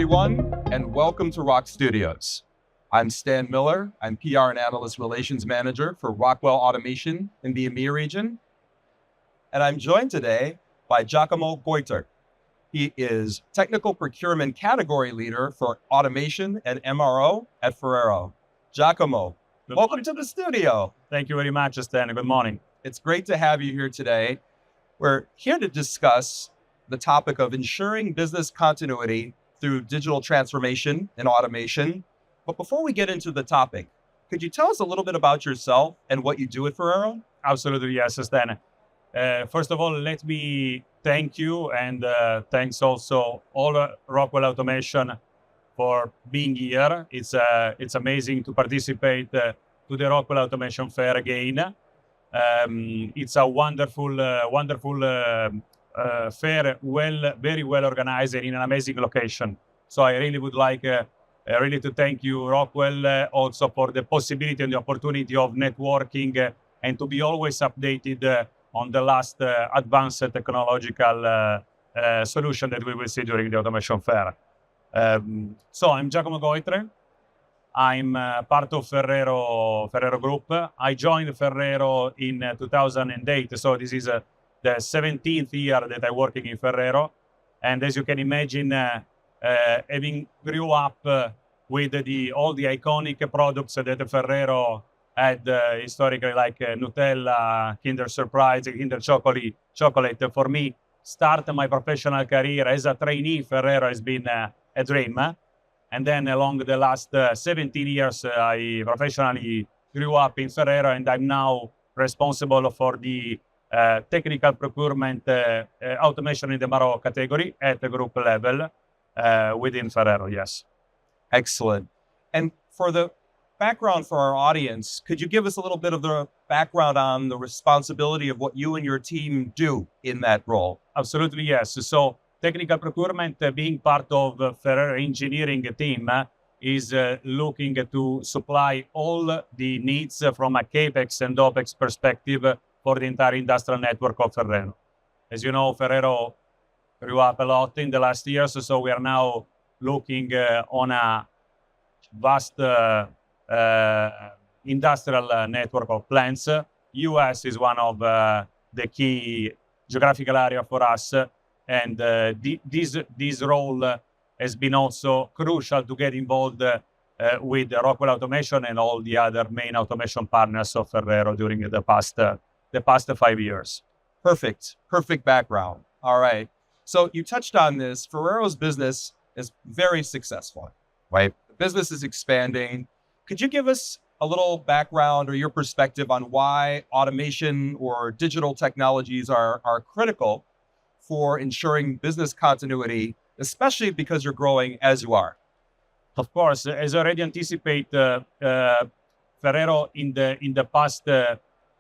everyone, and welcome to ROKStudios. I'm Stan Miller. I'm PR and Analyst Relations Manager for Rockwell Automation in the EMEA region. And I'm joined today by Giacomo Goitre. He is Technical Procurement Category Leader for Automation and MRO at Ferrero. Giacomo, welcome to the studio. Thank you very much, Stan. Good morning. It's great to have you here today. We're here to discuss the topic of ensuring business continuity through digital transformation and automation. But before we get into the topic, could you tell us a little bit about yourself and what you do at Ferrero? Absolutely, yes, Stan. First of all, let me thank you and thanks also all Rockwell Automation for being here. It's amazing to participate to the Rockwell Automation Fair again. It's a wonderful fair, very well organized and in an amazing location. So I really would like really to thank you, Rockwell, also for the possibility and the opportunity of networking and to be always updated on the last advanced technological solution that we will see during the Automation Fair. So I'm Giacomo Goitre. I'm part of Ferrero Group. I joined Ferrero in 2008, so this is the 17th year that I'm working in Ferrero. And as you can imagine, having grew up with all the iconic products that Ferrero had historically, like Nutella, Kinder Surprise, Kinder Chocolate, for me, start my professional career as a trainee Ferrero has been a dream. And then along the last 17 years, I professionally grew up in Ferrero, and I'm now responsible for the technical procurement automation in the MRO category at the group level within Ferrero, yes. Excellent. And for the background for our audience, could you give us a little bit of the background on the responsibility of what you and your team do in that role? Absolutely, yes. So technical procurement, being part of Ferrero engineering team, is looking to supply all the needs from a CAPEX and OPEX perspective for the entire industrial network of Ferrero. As you know, Ferrero grew up a lot in the last years, so we are now looking on a vast industrial network of plants. US is one of the key geographical area for us, and this role has been also crucial to get involved with Rockwell Automation and all the other main automation partners of Ferrero during the past 5 years. Perfect background. All right. So you touched on this. Ferrero's business is very successful, right? The business is expanding. Could you give us a little background or your perspective on why automation or digital technologies are critical for ensuring business continuity, especially because you're growing as you are? Of course, as I already anticipate, Ferrero in the past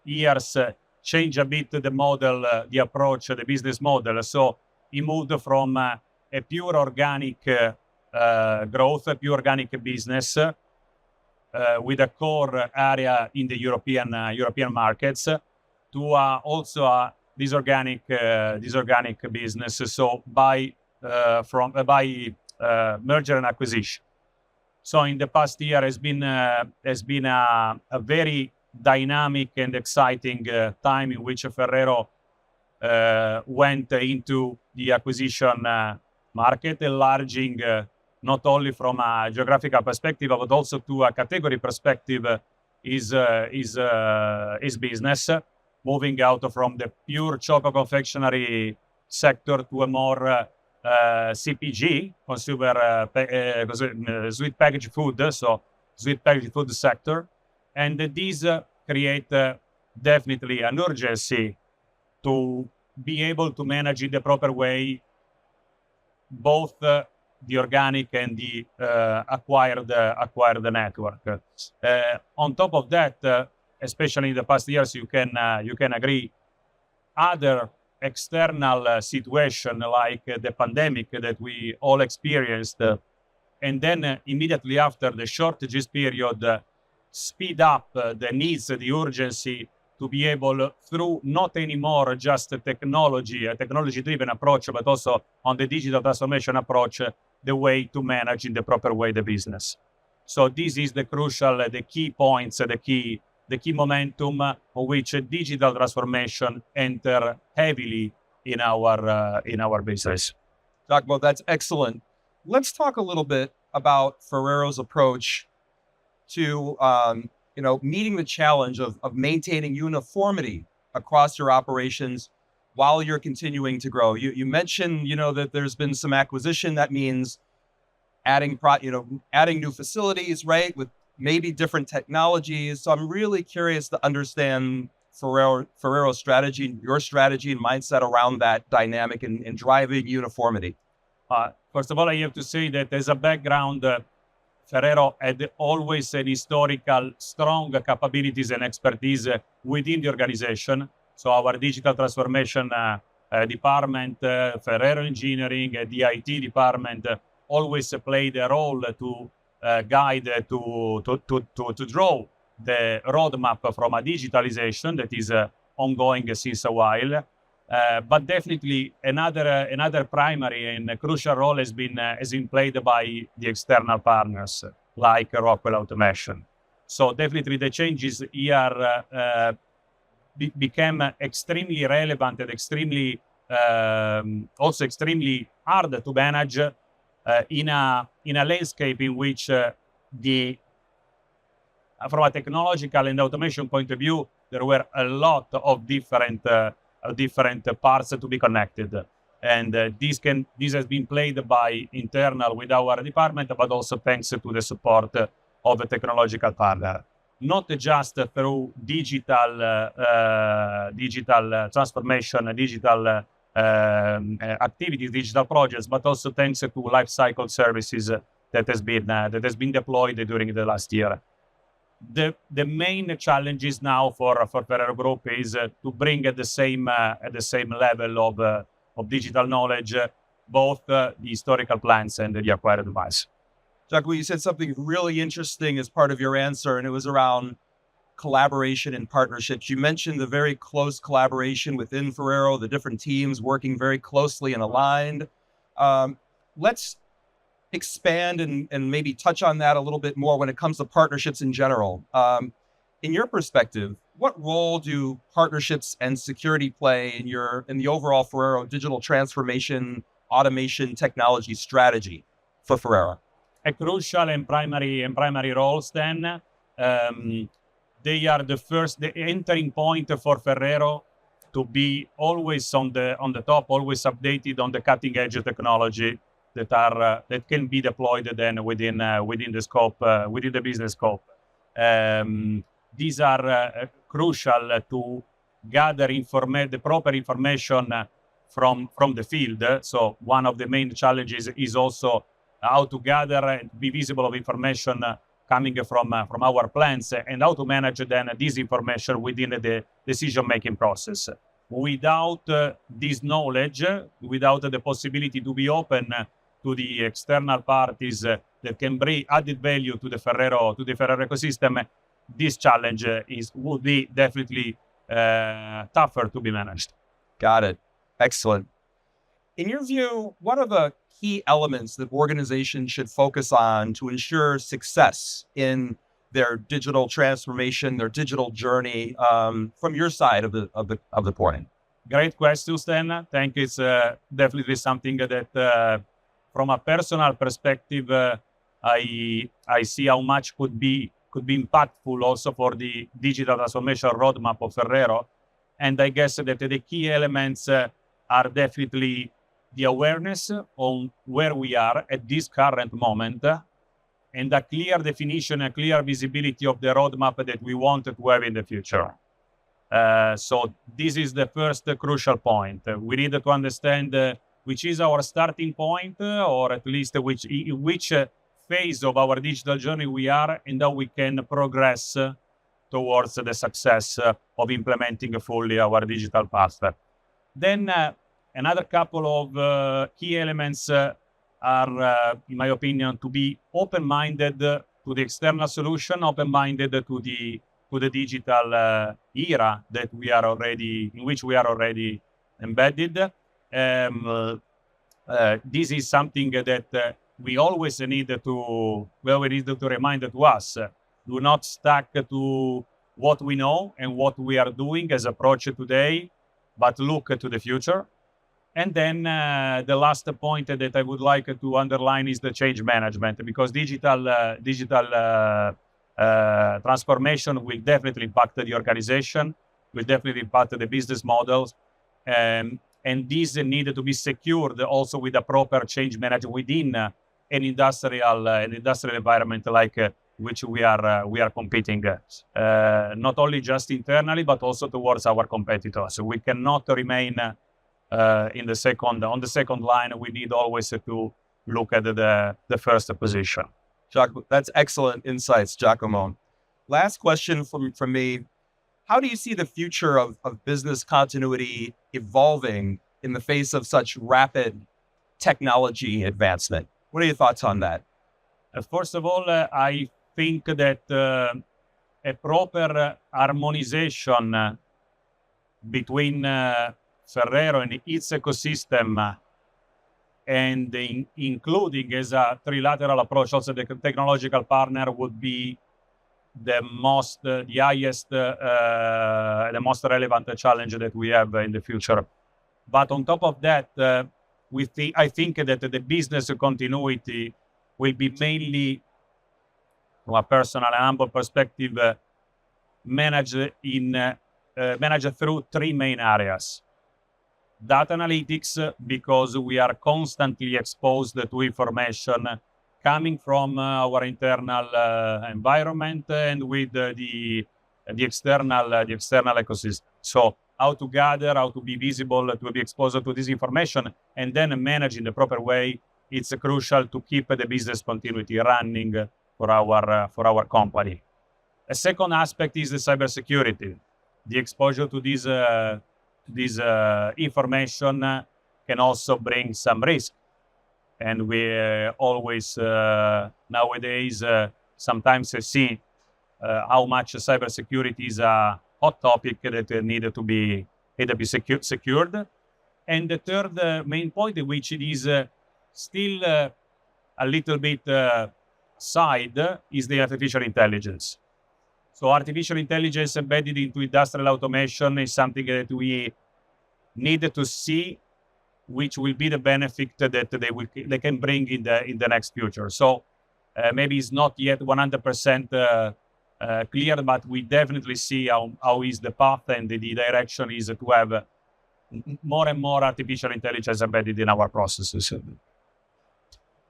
years changed a bit the model, the approach, the business model. So he moved from a pure organic growth, a pure organic business with a core area in the European markets to also this organic business. So by merger and acquisition. So in the past year has been a very dynamic and exciting time in which Ferrero went into the acquisition market, enlarging not only from a geographical perspective, but also to a category perspective is business, moving out from the pure chocolate confectionery sector to a more CPG, consumer sweet packaged food, so sweet packaged food sector. And these create definitely an urgency to be able to manage in the proper way both the organic and the acquired network. On top of that, especially in the past years, you can agree, other external situation like the pandemic that we all experienced, and then immediately after the shortages period, speed up the needs, the urgency to be able, through not anymore just a technology-driven approach, but also on the digital transformation approach, the way to manage in the proper way the business. So this is the crucial, the key points, the key momentum on which digital transformation enter heavily in our business. Giacomo, that's excellent. Let's talk a little bit about Ferrero's approach to meeting the challenge of maintaining uniformity across your operations while you're continuing to grow. You mentioned that there's been some acquisition. That means adding new facilities, right, with maybe different technologies. So I'm really curious to understand Ferrero's strategy, your strategy and mindset around that dynamic and driving uniformity. First of all, I have to say that as a background, Ferrero had always an historical strong capabilities and expertise within the organization. So our digital transformation department, Ferrero Engineering, the IT department always played a role to guide, to draw the roadmap from a digitalization that is ongoing since a while. But definitely another primary and crucial role has been played by the external partners like Rockwell Automation. So definitely the changes here became extremely relevant and extremely also extremely hard to manage in a landscape in which from a technological and automation point of view, there were a lot of different parts to be connected. And this has been played by internal with our department, but also thanks to the support of a technological partner. Not just through digital transformation, digital activities, digital projects, but also thanks to life cycle services that has been deployed during the last year. The main challenges now for Ferrero Group is to bring at the same level of digital knowledge both the historical plants and the acquired device. Giacomo, you said something really interesting as part of your answer, and it was around collaboration and partnerships. You mentioned the very close collaboration within Ferrero, the different teams working very closely and aligned. Let's expand and maybe touch on that a little bit more when it comes to partnerships in general. In your perspective, what role do partnerships and security play in the overall Ferrero digital transformation, automation, technology strategy for Ferrero? A crucial and primary roles then. They are the entering point for Ferrero to be always on the top, always updated on the cutting edge technology that can be deployed then within the scope, within the business scope. These are crucial to gather the proper information from the field. So one of the main challenges is also how to gather and be visible of information coming from our plants, and how to manage then this information within the decision-making process. Without this knowledge, without the possibility to be open to the external parties that can bring added value to the Ferrero ecosystem, this challenge would be definitely tougher to be managed. Got it. Excellent. In your view, what are the key elements that organizations should focus on to ensure success in their digital transformation, their digital journey, from your side of the coin? Great question, Stan. I think it's definitely something that, from a personal perspective, I see how much could be impactful also for the digital transformation roadmap of Ferrero. And I guess that the key elements are definitely the awareness on where we are at this current moment, and a clear definition, a clear visibility of the roadmap that we want to have in the future. So this is the first crucial point. We need to understand which is our starting point, or at least which phase of our digital journey we are, and how we can progress towards the success of implementing fully our digital path. Then another couple of key elements are, in my opinion, to be open-minded to the external solution, open-minded to the digital era in which we are already embedded. This is something that we always need to remind to us, do not stuck to what we know and what we are doing as approach today, but look to the future. And then the last point that I would like to underline is the change management, because digital transformation will definitely impact the organization, will definitely impact the business models, and these need to be secured also with a proper change management within an industrial environment like which we are competing, not only just internally but also towards our competitors. So we cannot remain on the second line. We need always to look at the first position. That's excellent insights, Giacomo. Last question from me. How do you see the future of business continuity evolving in the face of such rapid technology advancement? What are your thoughts on that? First of all, I think that a proper harmonization between Ferrero and its ecosystem, and including as a trilateral approach also the technological partner, would be the most relevant challenge that we have in the future. But on top of that, I think that the business continuity will be mainly, from a personal and humble perspective, managed through three main areas. Data analytics, because we are constantly exposed to information coming from our internal environment and with the external ecosystem. So how to gather, how to be visible, to be exposed to this information, and then manage in the proper way. It's crucial to keep the business continuity running for our company. A second aspect is the cybersecurity. The exposure to this information can also bring some risk. And we always nowadays sometimes see how much cybersecurity is a hot topic that needed to be secured. And the third main point, which is still a little bit side, is the artificial intelligence. So artificial intelligence embedded into industrial automation is something that we need to see which will be the benefit that they can bring in the next future. So maybe it's not yet 100% clear, but we definitely see how is the path, and the direction is to have more and more artificial intelligence embedded in our processes.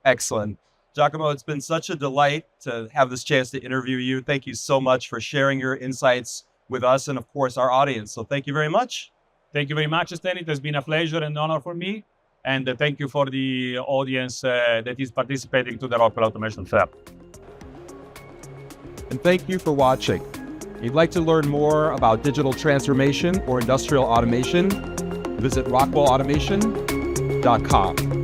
Excellent. Giacomo, it's been such a delight to have this chance to interview you. Thank you so much for sharing your insights with us and, of course, our audience. So thank you very much. Thank you very much, Stan. It has been a pleasure and honor for me. And thank you for the audience that is participating to the Rockwell Automation Fair. And thank you for watching. If you'd like to learn more about digital transformation or industrial automation, visit rockwellautomation.com.